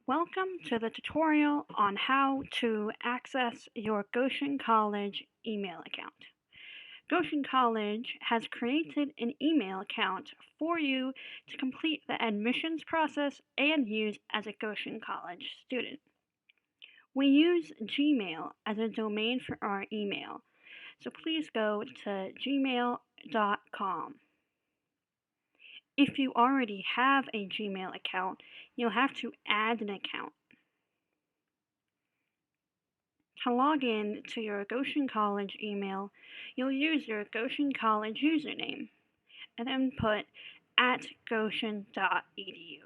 Welcome to the tutorial on how to access your Goshen College email account. Goshen College has created an email account for you to complete the admissions process and use as a Goshen College student. We use Gmail as a domain for our email, so please go to gmail.com. If you already have a Gmail account, you'll have to add an account. To log in to your Goshen College email, you'll use your Goshen College username and then put at goshen.edu.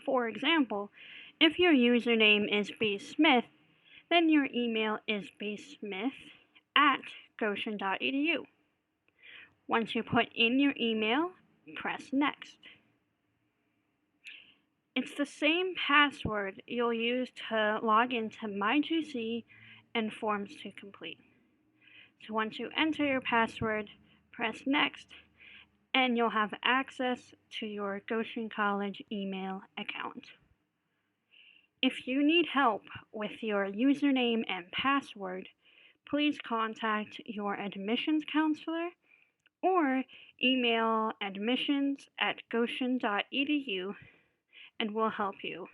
For example, if your username is bsmith, then your email is bsmith at goshen.edu. Once you put in your email, press next. It's the same password you'll use to log into MyGC and Forms to Complete. So once you enter your password, press next, and you'll have access to your Goshen College email account. If you need help with your username and password, please contact your admissions counselor or email admissions@goshen.edu and we'll help you.